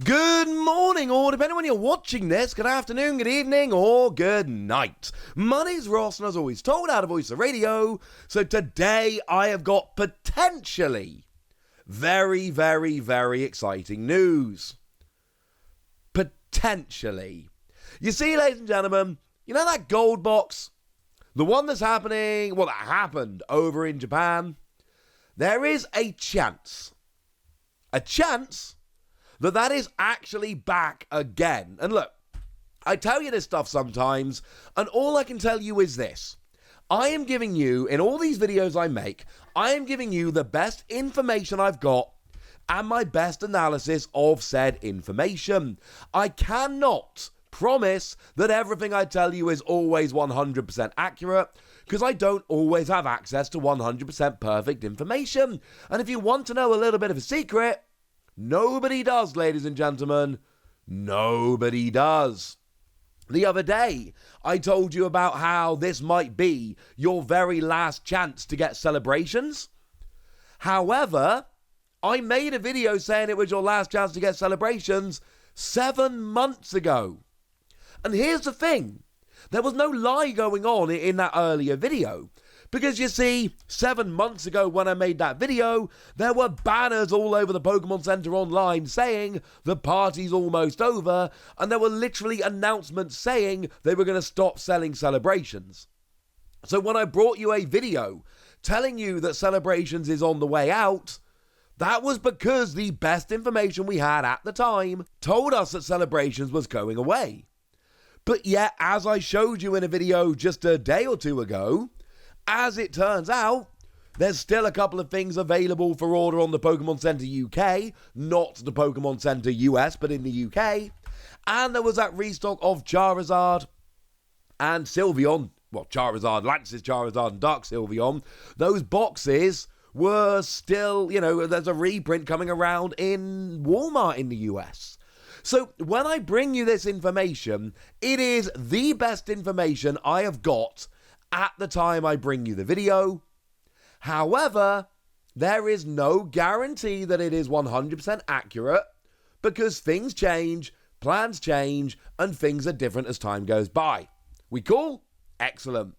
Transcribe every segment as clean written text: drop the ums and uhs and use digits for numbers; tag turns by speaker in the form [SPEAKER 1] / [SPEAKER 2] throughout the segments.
[SPEAKER 1] Good morning, or depending on when you're watching this, good afternoon, good evening, or good night. My name's Ross, and as always, told out of Voice of Radio. So today I have got potentially very, very, very exciting news. Potentially. You see, ladies and gentlemen, you know that gold box? The one that's happening, well, that happened over in Japan. There is a chance that is actually back again. And look, I tell you this stuff sometimes, and all I can tell you is this. I am giving you, in all these videos I make, I am giving you the best information I've got and my best analysis of said information. I cannot promise that everything I tell you is always 100% accurate, because I don't always have access to 100% perfect information. And if you want to know a little bit of a secret, nobody does, ladies and gentlemen. Nobody does. The other day, I told you about how this might be your very last chance to get celebrations. However, I made a video saying it was your last chance to get celebrations 7 months ago. And here's the thing. There was no lie going on in that earlier video. Because you see, 7 months ago when I made that video, there were banners all over the Pokemon Center online saying the party's almost over, and there were literally announcements saying they were going to stop selling celebrations. So when I brought you a video telling you that celebrations is on the way out, that was because the best information we had at the time told us that celebrations was going away. But yet, as I showed you in a video just a day or two ago, as it turns out, there's still a couple of things available for order on the Pokemon Center UK, not the Pokemon Center US, but in the UK. And there was that restock of Charizard and Sylveon. Well, Charizard, Lance's Charizard, and Dark Sylveon. Those boxes were still, there's a reprint coming around in Walmart in the US. So when I bring you this information, it is the best information I have got at the time I bring you the video. However, there is no guarantee that it is 100% accurate, because things change, plans change, and things are different as time goes by. We cool? Excellent.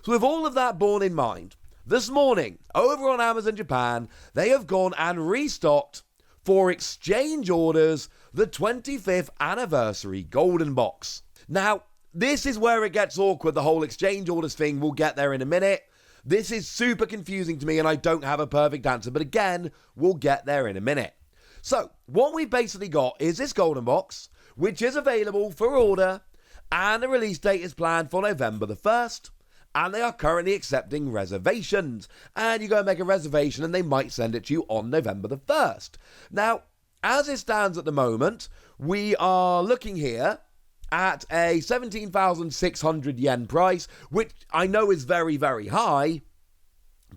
[SPEAKER 1] So with all of that borne in mind, this morning, over on Amazon Japan, they have gone and restocked for exchange orders the 25th anniversary Golden Box. Now, this is where it gets awkward, the whole exchange orders thing. We'll get there in a minute. This is super confusing to me, and I don't have a perfect answer. But again, we'll get there in a minute. So, what we basically got is this Golden Box, which is available for order, and the release date is planned for November the 1st. And they are currently accepting reservations. And you go and make a reservation, and they might send it to you on November the 1st. Now, as it stands at the moment, we are looking here at a 17,600 yen price, which I know is very, very high,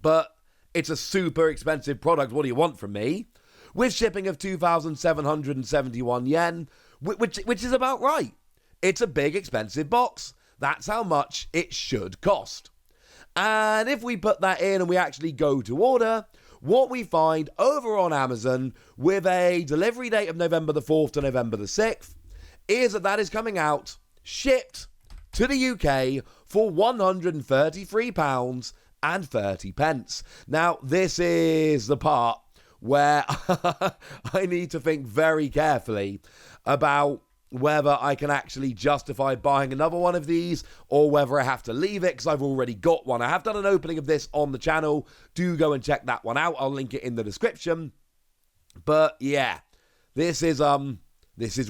[SPEAKER 1] but it's a super expensive product. What do you want from me? With shipping of 2,771 yen, which is about right. It's a big, expensive box. That's how much it should cost. And if we put that in and we actually go to order, what we find over on Amazon with a delivery date of November the 4th to November the 6th, is that is coming out, shipped to the UK for £133.30. Now, this is the part where I need to think very carefully about whether I can actually justify buying another one of these or whether I have to leave it because I've already got one. I have done an opening of this on the channel. Do go and check that one out. I'll link it in the description. But yeah, this is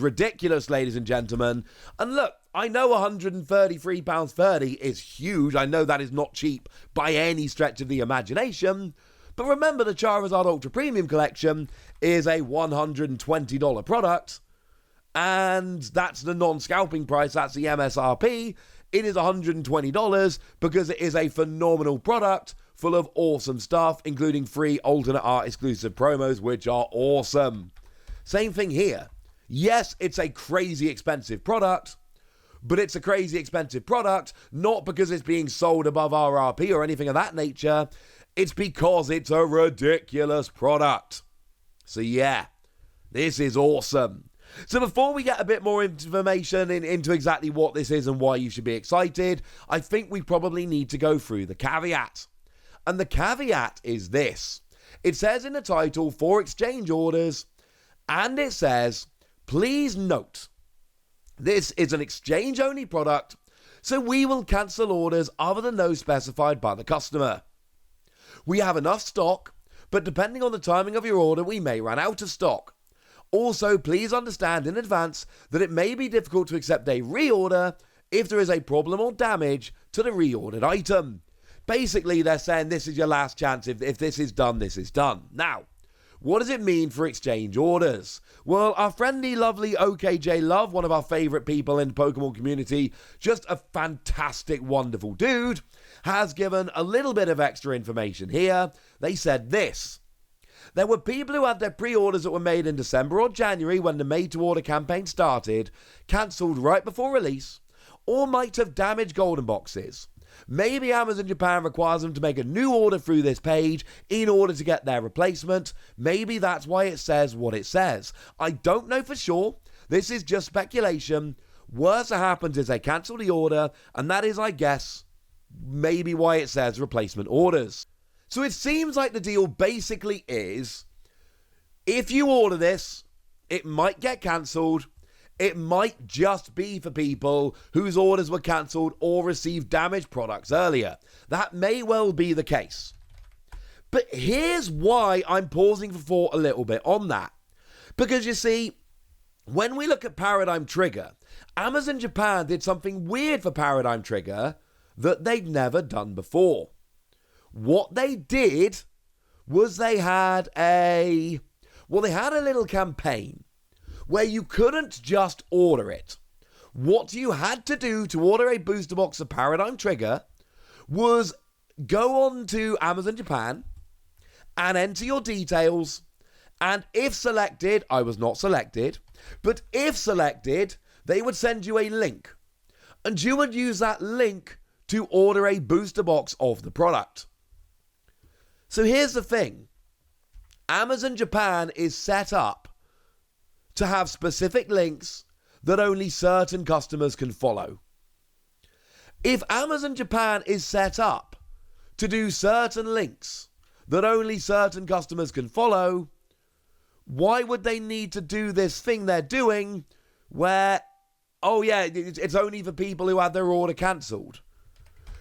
[SPEAKER 1] ridiculous, ladies and gentlemen. And look, I know £133.30 is huge. I know that is not cheap by any stretch of the imagination. But remember, the Charizard Ultra Premium Collection is a $120 product. And that's the non-scalping price. That's the MSRP. It is $120 because it is a phenomenal product full of awesome stuff, including free alternate art exclusive promos, which are awesome. Same thing here. Yes, it's a crazy expensive product, but it's a crazy expensive product not because it's being sold above RRP or anything of that nature. It's because it's a ridiculous product. So yeah, this is awesome. So before we get a bit more information into exactly what this is and why you should be excited, I think we probably need to go through the caveat. And the caveat is this. It says in the title, for exchange orders, and it says, please note, this is an exchange-only product, so we will cancel orders other than those specified by the customer. We have enough stock, but depending on the timing of your order, we may run out of stock. Also, please understand in advance that it may be difficult to accept a reorder if there is a problem or damage to the reordered item. Basically, they're saying this is your last chance. If this is done, this is done. Now, what does it mean for exchange orders? Well, our friendly, lovely OKJ Love, one of our favourite people in the Pokemon community, just a fantastic, wonderful dude, has given a little bit of extra information here. They said this. There were people who had their pre-orders that were made in December or January when the made-to-order campaign started, cancelled right before release, or might have damaged golden boxes. Maybe Amazon Japan requires them to make a new order through this page in order to get their replacement. Maybe that's why it says what it says. I don't know for sure. This is just speculation. Worst that happens is they cancel the order, and that is, I guess, maybe why it says replacement orders. So it seems like the deal basically is, if you order this, it might get cancelled. It might just be for people whose orders were cancelled or received damaged products earlier. That may well be the case. But here's why I'm pausing for thought a little bit on that. Because you see, when we look at Paradigm Trigger, Amazon Japan did something weird for Paradigm Trigger that they'd never done before. What they did was they had a little campaign where you couldn't just order it. What you had to do to order a booster box of Paradigm Trigger was go on to Amazon Japan and enter your details, and if selected, I was not selected, but if selected, they would send you a link, and you would use that link to order a booster box of the product. So here's the thing. Amazon Japan is set up to have specific links that only certain customers can follow. If Amazon Japan is set up to do certain links that only certain customers can follow, why would they need to do this thing they're doing where, oh yeah, it's only for people who had their order cancelled?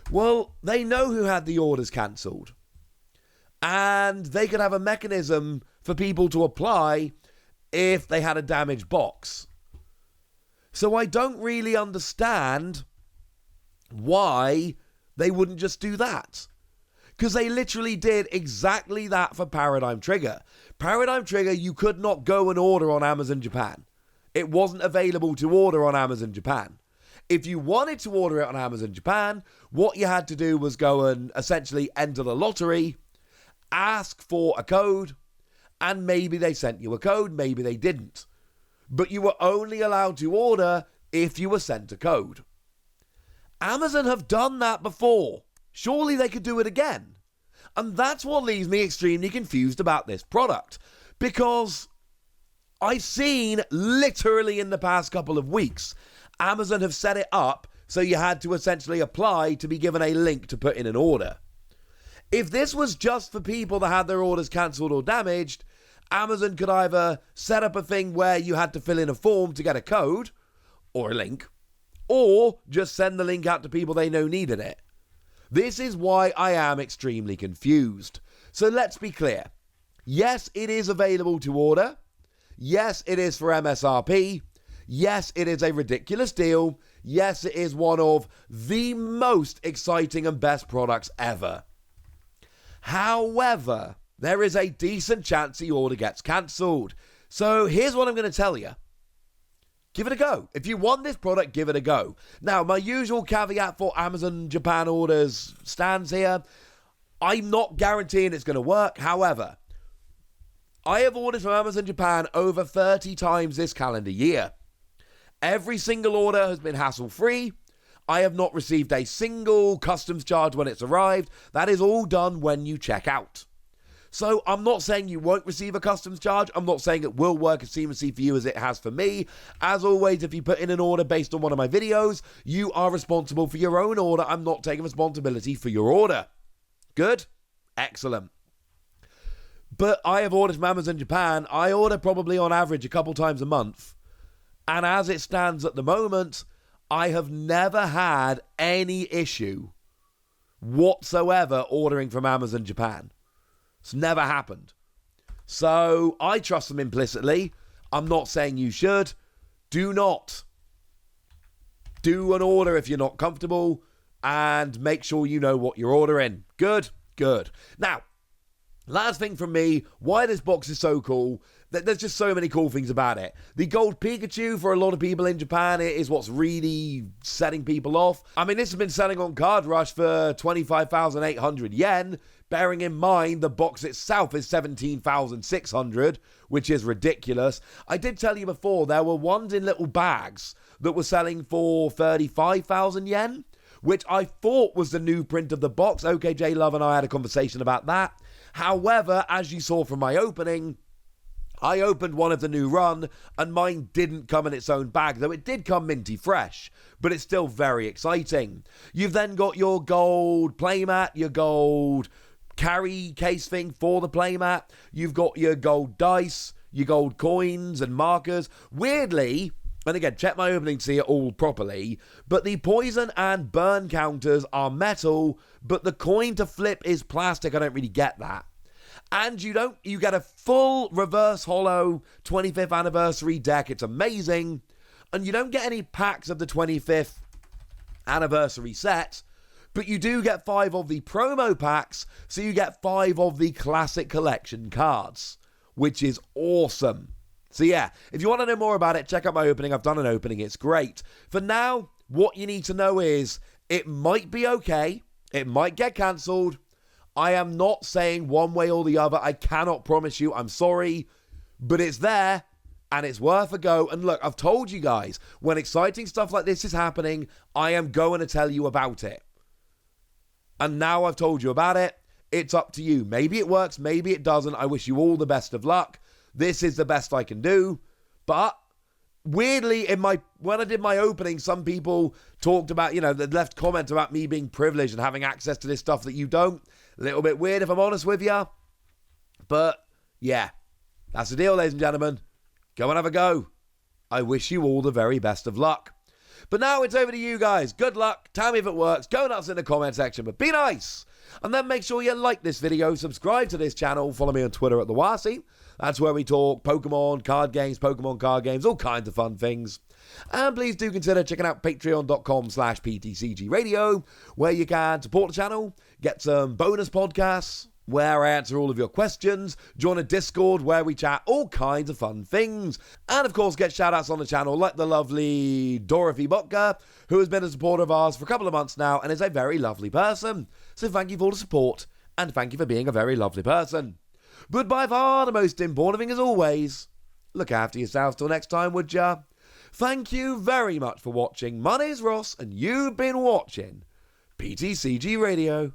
[SPEAKER 1] Well, they know who had the orders cancelled. And they could have a mechanism for people to apply if they had a damaged box. So I don't really understand why they wouldn't just do that. Because they literally did exactly that for Paradigm Trigger. Paradigm Trigger, you could not go and order on Amazon Japan. It wasn't available to order on Amazon Japan. If you wanted to order it on Amazon Japan, what you had to do was go and essentially enter the lottery, ask for a code, and maybe they sent you a code, maybe they didn't. But you were only allowed to order if you were sent a code. Amazon have done that before. Surely they could do it again. And that's what leaves me extremely confused about this product. Because I've seen, literally in the past couple of weeks, Amazon have set it up so you had to essentially apply to be given a link to put in an order. If this was just for people that had their orders cancelled or damaged, Amazon could either set up a thing where you had to fill in a form to get a code, or a link, or just send the link out to people they know needed it. This is why I am extremely confused. So let's be clear. Yes, it is available to order. Yes, it is for MSRP. Yes, it is a ridiculous deal. Yes, it is one of the most exciting and best products ever. However, there is a decent chance the order gets cancelled. So here's what I'm going to tell you. Give it a go. If you want this product, give it a go. Now, my usual caveat for Amazon Japan orders stands here. I'm not guaranteeing it's going to work. However, I have ordered from Amazon Japan over 30 times this calendar year. Every single order has been hassle-free. I have not received a single customs charge when it's arrived. That is all done when you check out. So I'm not saying you won't receive a customs charge. I'm not saying it will work as seamlessly for you as it has for me. As always, if you put in an order based on one of my videos, you are responsible for your own order. I'm not taking responsibility for your order. Good? Excellent. But I have ordered from Amazon Japan. I order probably on average a couple times a month. And as it stands at the moment, I have never had any issue whatsoever ordering from Amazon Japan. It's never happened. So I trust them implicitly. I'm not saying you should. Do not do an order if you're not comfortable, and make sure you know what you're ordering. Good? Good. Now, last thing from me, why this box is so cool. There's just so many cool things about it. The gold Pikachu, for a lot of people in Japan, it is what's really setting people off. I mean, this has been selling on Card Rush for 25,800 yen. Bearing in mind, the box itself is 17,600, which is ridiculous. I did tell you before, there were ones in little bags that were selling for 35,000 yen, which I thought was the new print of the box. OKJ Love and I had a conversation about that. However, as you saw from my opening, I opened one of the new run, and mine didn't come in its own bag, though it did come minty fresh, but it's still very exciting. You've then got your gold playmat, your gold carry case thing for the playmat. You've got your gold dice, your gold coins and markers. Weirdly, and again, check my opening to see it all properly, but the poison and burn counters are metal, but the coin to flip is plastic. I don't really get that. And you get a full reverse hollow 25th anniversary deck. It's amazing. And you don't get any packs of the 25th anniversary set, but you do get 5 of the promo packs, so you get 5 of the classic collection cards, which is awesome. So yeah, if you want to know more about it, check out my opening. I've done an opening. It's great. For now, what you need to know is it might be okay. It might get cancelled. I am not saying one way or the other. I cannot promise you. I'm sorry. But it's there, and it's worth a go. And look, I've told you guys, when exciting stuff like this is happening, I am going to tell you about it. And now I've told you about it. It's up to you. Maybe it works. Maybe it doesn't. I wish you all the best of luck. This is the best I can do. But weirdly, when I did my opening, some people talked about, they left comments about me being privileged and having access to this stuff that you don't. A little bit weird, if I'm honest with you. But, yeah, that's the deal, ladies and gentlemen. Go and have a go. I wish you all the very best of luck. But now it's over to you guys. Good luck. Tell me if it works. Go nuts in the comment section, but be nice. And then make sure you like this video, subscribe to this channel, follow me on Twitter at TheWasi. That's where we talk Pokemon card games, all kinds of fun things. And please do consider checking out patreon.com/PTCG Radio, where you can support the channel, get some bonus podcasts, where I answer all of your questions, join a Discord where we chat all kinds of fun things, and of course get shout-outs on the channel like the lovely Dorothy Botka, who has been a supporter of ours for a couple of months now and is a very lovely person. So thank you for all the support, and thank you for being a very lovely person. But by far the most important thing, as always, look after yourselves till next time, would ya? Thank you very much for watching. My name's Ross, and you've been watching PTCG Radio.